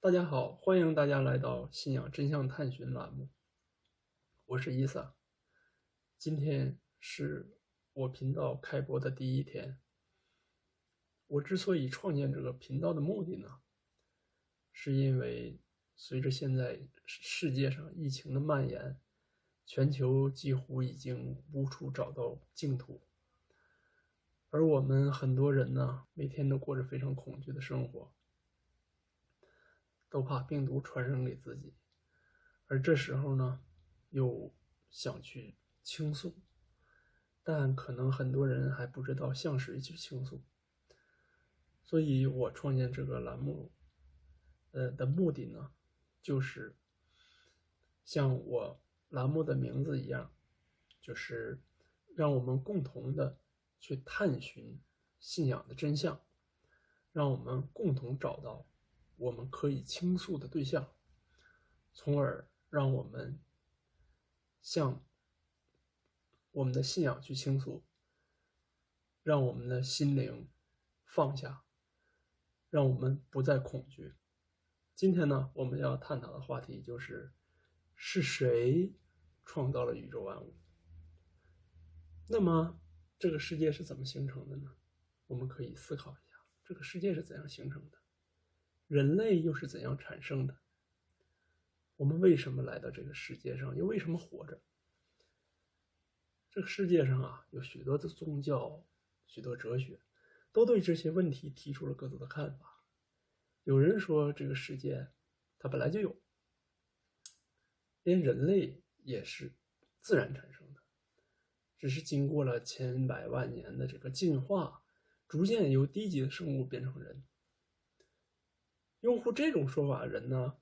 大家好，欢迎大家来到信仰真相探寻栏目，我是伊萨。今天是我频道开播的第一天。我之所以创建这个频道的目的呢，是因为随着现在世界上疫情的蔓延，全球几乎已经无处找到净土，而我们很多人呢，每天都过着非常恐惧的生活，都怕病毒传染给自己，而这时候呢，又想去倾诉，但可能很多人还不知道向谁去倾诉，所以我创建这个栏目，的目的呢，就是像我栏目的名字一样，就是让我们共同的去探寻信仰的真相，让我们共同找到我们可以倾诉的对象，从而让我们向我们的信仰去倾诉，让我们的心灵放下，让我们不再恐惧。今天呢，我们要探讨的话题是谁创造了宇宙万物？那么这个世界是怎么形成的呢？我们可以思考一下，这个世界是怎样形成的？人类又是怎样产生的？我们为什么来到这个世界上？又为什么活着？这个世界上啊，有许多的宗教，许多哲学，都对这些问题提出了各自的看法。有人说这个世界它本来就有，连人类也是自然产生的，只是经过了千百万年的这个进化，逐渐由低级的生物变成人。拥护这种说法的人呢，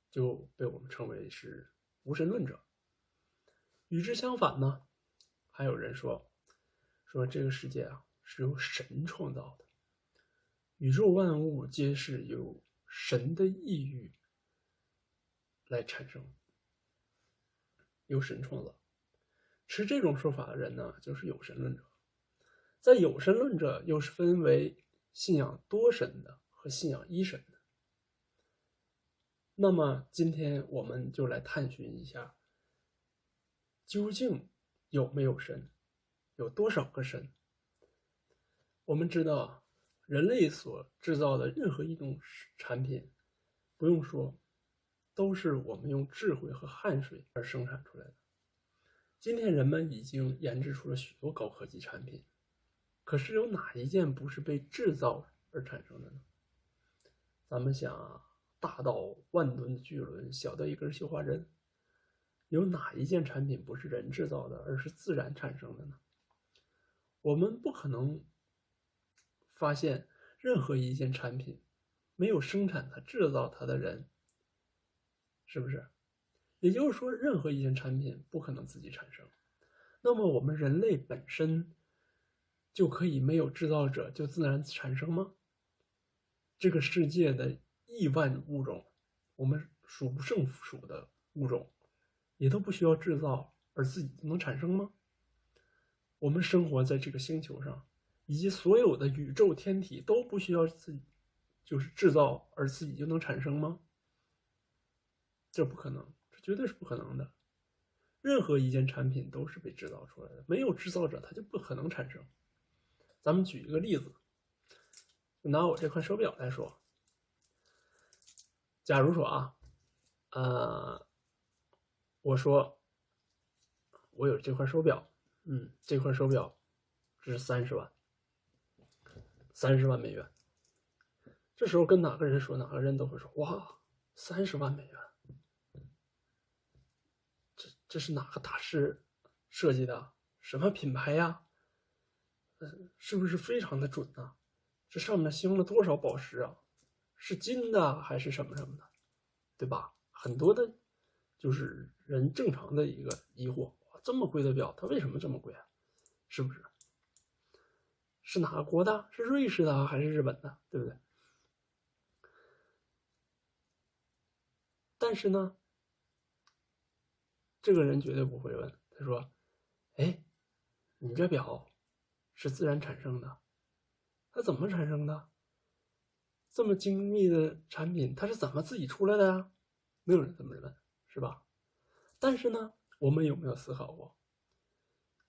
就被我们称为是无神论者。与之相反呢，还有人说这个世界啊是由神创造的，宇宙万物皆是由神的意欲来产生，由神创造。持这种说法的人呢，就是有神论者。在有神论者又是分为信仰多神的和信仰一神的。那么今天我们就来探寻一下，究竟有没有神，有多少个神？我们知道人类所制造的任何一种产品，不用说，都是我们用智慧和汗水而生产出来的。今天人们已经研制出了许多高科技产品，可是有哪一件不是被制造而产生的呢？咱们想啊，大到万吨的巨轮，小到一根绣花针，有哪一件产品不是人制造的，而是自然产生的呢？我们不可能发现任何一件产品没有生产它、制造它的人，是不是？也就是说，任何一件产品不可能自己产生。那么我们人类本身就可以没有制造者就自然产生吗？这个世界的亿万物种，我们数不胜数的物种，也都不需要制造而自己就能产生吗？我们生活在这个星球上，以及所有的宇宙天体都不需要自己就是制造而自己就能产生吗？这不可能，这绝对是不可能的。任何一件产品都是被制造出来的，没有制造者它就不可能产生。咱们举一个例子，就拿我这块手表来说，假如说啊，我说我有这块手表，这块手表值30万，30万美元。这时候跟哪个人说，哪个人都会说，哇，30万美元，这是哪个大师设计的？什么品牌呀？是不是非常的准呢？这上面镶了多少宝石啊？是金的还是什么什么的，对吧？很多的就是人正常的一个疑惑，这么贵的表它为什么这么贵啊？是不是？是哪个国的？是瑞士的还是日本的，对不对？但是呢，这个人绝对不会问，他说，哎，你这表是自然产生的，它怎么产生的？这么精密的产品，它是怎么自己出来的呀？没有人这么问，是吧？但是呢，我们有没有思考过？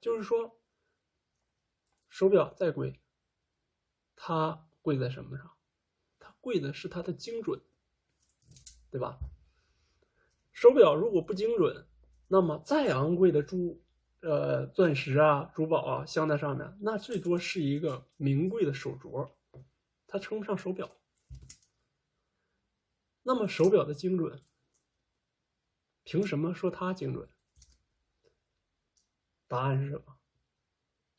就是说，手表再贵，它贵在什么上？它贵的是它的精准，对吧？手表如果不精准，那么再昂贵的钻石啊、珠宝啊镶在上面，那最多是一个名贵的手镯，它称不上手表。那么手表的精准，凭什么说它精准？答案是什么？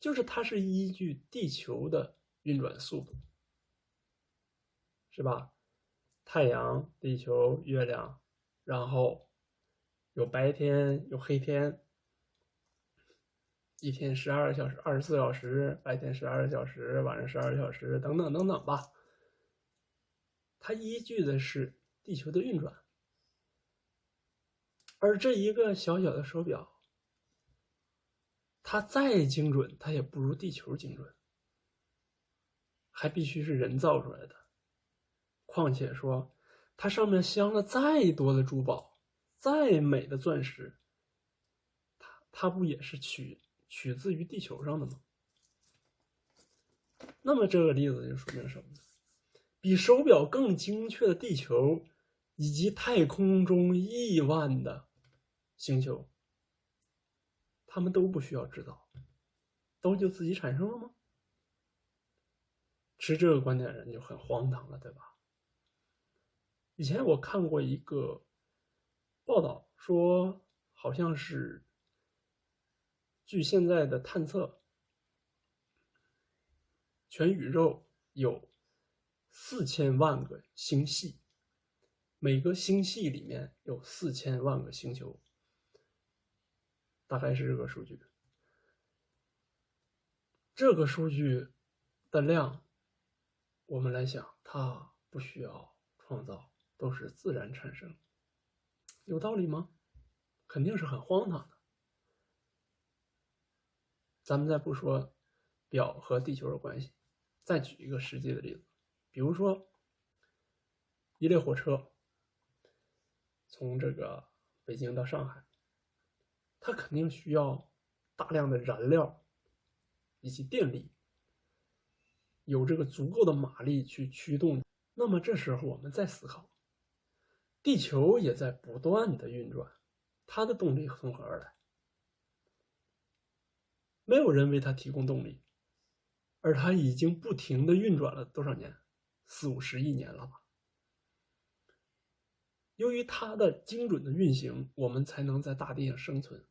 就是它是依据地球的运转速度，是吧？太阳、地球、月亮，然后有白天有黑天，一天12个小时、24小时，白天12个小时，晚上12个小时，等等等等吧。它依据的是地球的运转，而这一个小小的手表，它再精准，它也不如地球精准，还必须是人造出来的。况且说，它上面镶了再多的珠宝，再美的钻石，它不也是取自于地球上的吗？那么这个例子就说明什么呢？比手表更精确的地球，以及太空中亿万的星球，它们都不需要制造，都就自己产生了吗？持这个观点的人就很荒唐了，对吧？以前我看过一个报道，说好像是据现在的探测，全宇宙有4000万个星系，每个星系里面有4000万个星球，大概是这个数据。这个数据的量，我们来想，它不需要创造，都是自然产生，有道理吗？肯定是很荒唐的。咱们再不说表和地球的关系，再举一个实际的例子，比如说一列火车从这个北京到上海，它肯定需要大量的燃料以及电力，有这个足够的马力去驱动。那么这时候我们再思考，地球也在不断的运转，它的动力从何而来？没有人为它提供动力，而它已经不停的运转了多少年？40-50亿年了吧。由于它的精准的运行，我们才能在大地上生存。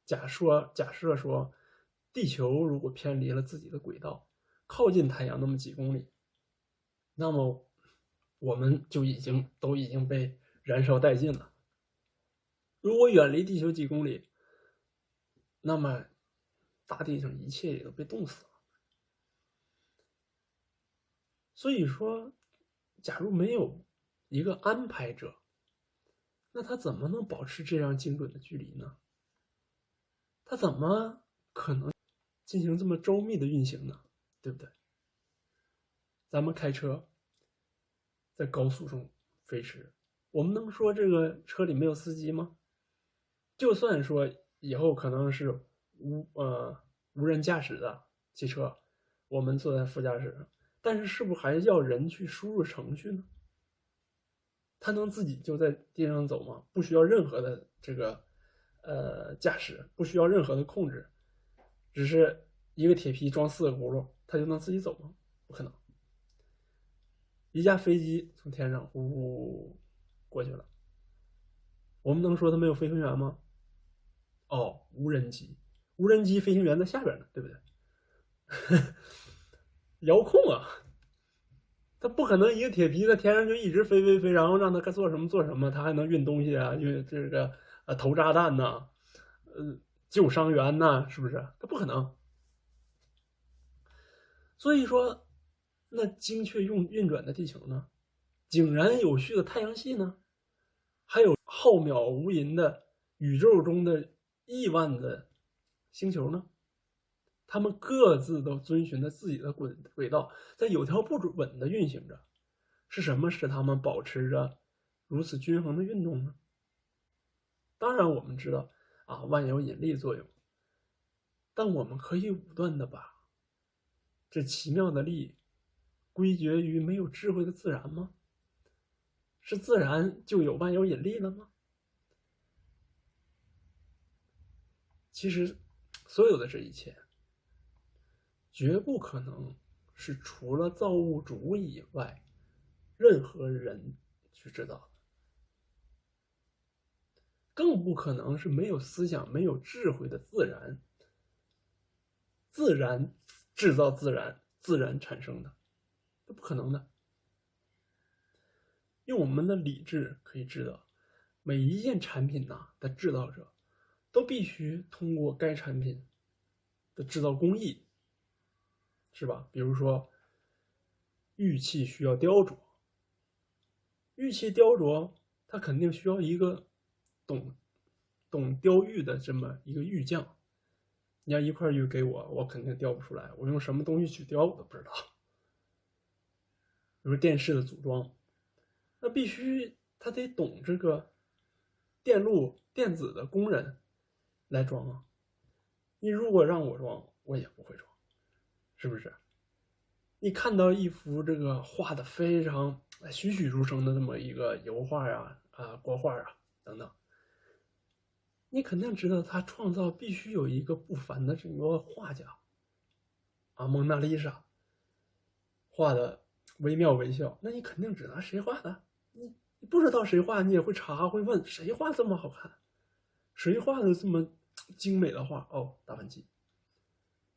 假设说，地球如果偏离了自己的轨道，靠近太阳那么几公里，那么我们就都已经被燃烧殆尽了。如果远离地球几公里，那么大地上一切也都被冻死了。所以说，假如没有一个安排者，那他怎么能保持这样精准的距离呢？他怎么可能进行这么周密的运行呢？对不对？咱们开车在高速上飞驰，我们能说这个车里没有司机吗？就算说以后可能是无人驾驶的汽车，我们坐在副驾驶上，但是是不是还要人去输入程序呢？他能自己就在地上走吗？不需要任何的这个驾驶，不需要任何的控制，只是一个铁皮装4个轱辘，它就能自己走吗？不可能。一架飞机从天上呼过去了，我们能说它没有飞行员吗？哦，无人机飞行员在下边呢，对不对？遥控啊，它不可能一个铁皮在天上就一直飞，然后让它该做什么做什么，它还能运东西啊，运这个投炸弹呐，救伤员呐，是不是？它不可能。所以说，那精确运转的地球呢？井然有序的太阳系呢？还有浩渺无垠的宇宙中的亿万的星球呢？他们各自都遵循着自己的轨道，在有条不紊地运行着。是什么使他们保持着如此均衡的运动呢？当然我们知道万有引力作用，但我们可以武断地把这奇妙的力归结于没有智慧的自然吗？是自然就有万有引力了吗？其实所有的这一切绝不可能是除了造物主以外任何人去知道的，更不可能是没有思想没有智慧的自然制造自然产生的，这不可能的。用我们的理智可以知道，每一件产品的制造者都必须通过该产品的制造工艺，是吧？比如说玉器需要雕琢，玉器雕琢它肯定需要一个懂雕玉的这么一个玉匠。你要一块玉给我，我肯定雕不出来，我用什么东西去雕我都不知道。比如电视的组装，那必须他得懂这个电路电子的工人来装啊。你如果让我装，我也不会装，是不是？你看到一幅这个画的非常栩栩如生的这么一个油画国画等等，你肯定知道他创造必须有一个不凡的这个画家蒙娜丽莎画的惟妙惟肖，那你肯定知道谁画的。你不知道谁画，你也会查，会问谁画这么好看，谁画的这么精美的画？达芬奇，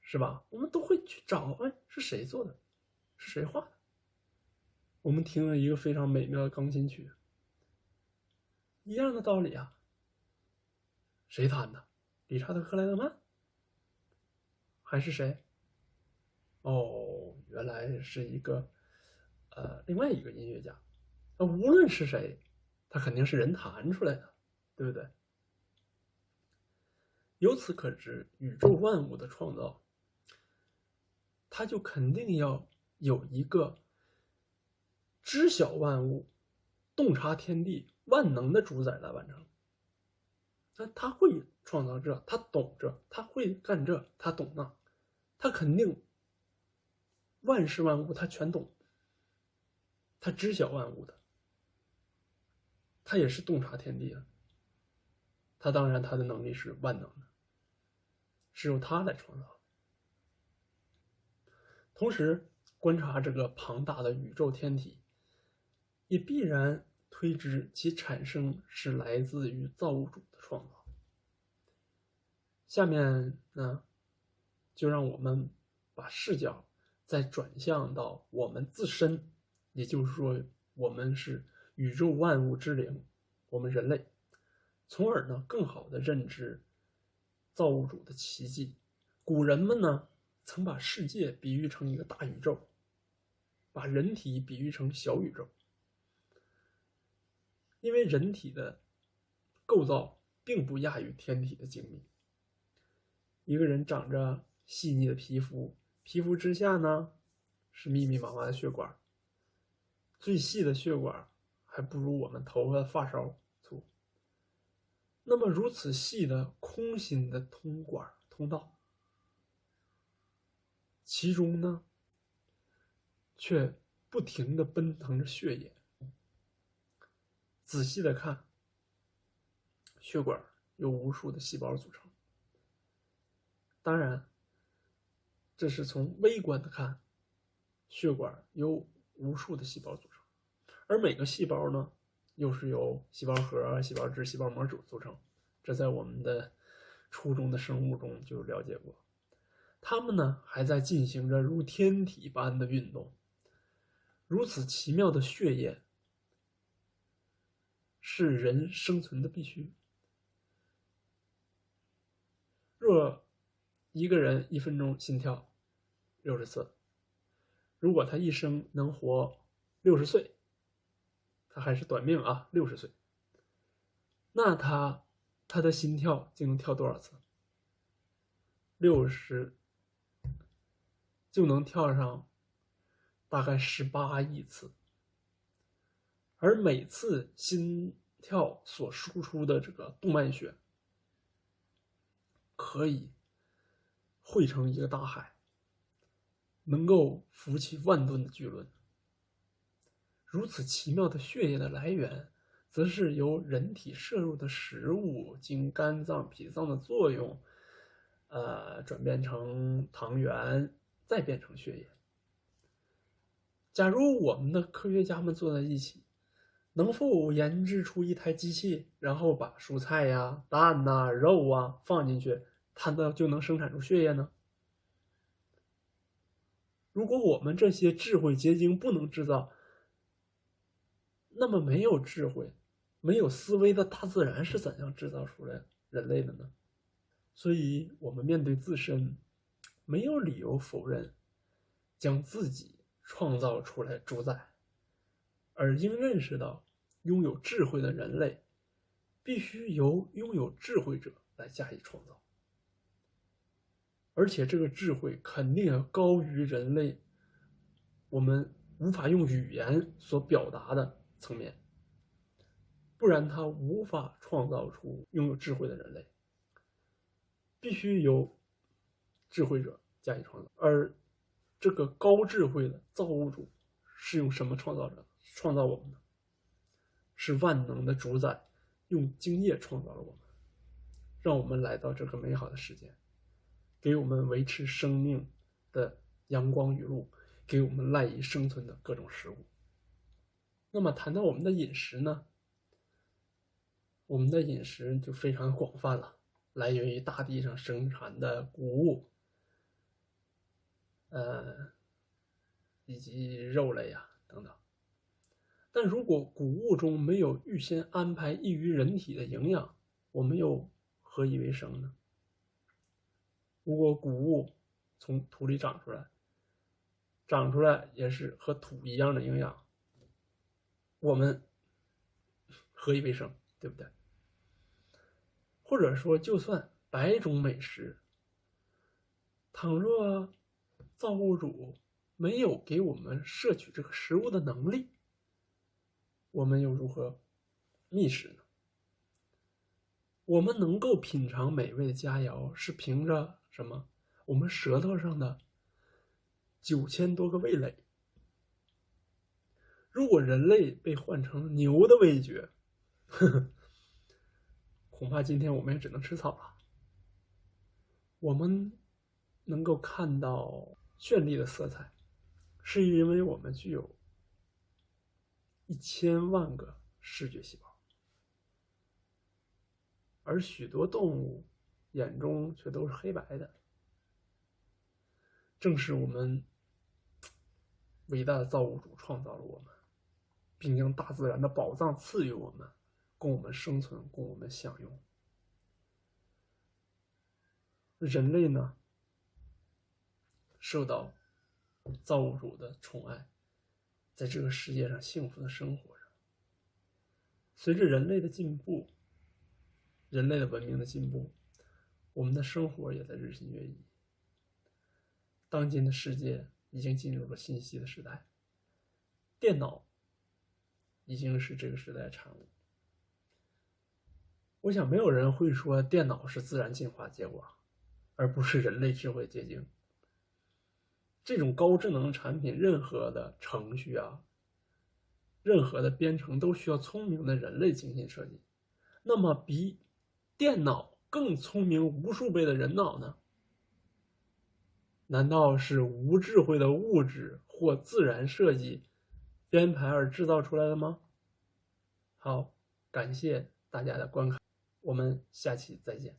是吧？我们都会去找，是谁做的，是谁画的。我们听了一个非常美妙的钢琴曲，一样的道理啊。谁弹的？理查德·克莱德曼还是谁？原来是一个另外一个音乐家。无论是谁，他肯定是人弹出来的，对不对？由此可知，宇宙万物的创造，它就肯定要有一个知晓万物、洞察天地、万能的主宰来完成。那他会创造这，他懂这，他会干这，他懂那，他肯定万事万物他全懂，他知晓万物的，他也是洞察天地的。他当然他的能力是万能的，是由他来创造。同时观察这个庞大的宇宙天体，也必然推知其产生是来自于造物主的创造。下面呢，就让我们把视角再转向到我们自身，也就是说我们是宇宙万物之灵，我们人类，从而呢更好的认知造物主的奇迹。古人们呢曾把世界比喻成一个大宇宙，把人体比喻成小宇宙，因为人体的构造并不亚于天体的精密。一个人长着细腻的皮肤，皮肤之下呢是密密麻麻的血管，最细的血管还不如我们头发发梢粗。那么如此细的空心的通道，其中呢却不停地奔腾着血液。仔细的看，血管由无数的细胞组成。当然这是从微观的看，血管由无数的细胞组成，而每个细胞呢又是由细胞核、细胞质、细胞膜组成。这在我们的初中的生物中就了解过。它们呢还在进行着如天体般的运动。如此奇妙的血液是人生存的必须。若一个人1分钟心跳60次，如果他一生能活60岁，他还是短命60岁，那他的心跳就能跳多少次？60就能跳上大概18亿次，而每次心跳所输出的这个动脉血可以汇成一个大海，能够浮起万吨的巨轮。如此奇妙的血液的来源，则是由人体摄入的食物经肝脏、脾脏的作用，转变成糖原，再变成血液。假如我们的科学家们坐在一起，能否研制出一台机器，然后把蔬菜呀、蛋呐、肉啊放进去，它就能生产出血液呢？如果我们这些智慧结晶不能制造，那么没有智慧、没有思维的大自然是怎样制造出来人类的呢？所以，我们面对自身，没有理由否认将自己创造出来主宰，而应认识到，拥有智慧的人类必须由拥有智慧者来加以创造，而且这个智慧肯定要高于人类我们无法用语言所表达的层面，不然它无法创造出拥有智慧的人类。必须由智慧者加以创造，而这个高智慧的造物主是用什么创造我们的？是万能的主宰用精液创造了我们，让我们来到这个美好的世界，给我们维持生命的阳光雨露，给我们赖以生存的各种食物。那么谈到我们的饮食呢，我们的饮食就非常广泛了，来源于大地上生产的谷物，以及肉类呀等等。但如果谷物中没有预先安排益于人体的营养，我们又何以为生呢？如果谷物从土里长出来也是和土一样的营养，我们何以为生，对不对？或者说，就算100种美食，倘若造物主没有给我们摄取这个食物的能力，我们又如何觅食呢？我们能够品尝美味的佳肴，是凭着什么？我们舌头上的9000多个味蕾。如果人类被换成牛的味觉，恐怕今天我们也只能吃草了。我们能够看到绚丽的色彩，是因为我们具有1000万个视觉细胞，而许多动物眼中却都是黑白的。正是我们伟大的造物主创造了我们，并将大自然的宝藏赐予我们，供我们生存，供我们享用。人类呢，受到造物主的宠爱，在这个世界上幸福的生活着。随着人类的进步，人类的文明的进步，我们的生活也在日新月异。当今的世界已经进入了信息的时代，电脑已经是这个时代的产物。我想没有人会说电脑是自然进化结果，而不是人类智慧结晶。这种高智能产品，任何的程序啊，任何的编程都需要聪明的人类精心设计。那么比电脑更聪明无数倍的人脑呢？难道是无智慧的物质或自然设计编排而制造出来的吗？好，感谢大家的观看，我们下期再见。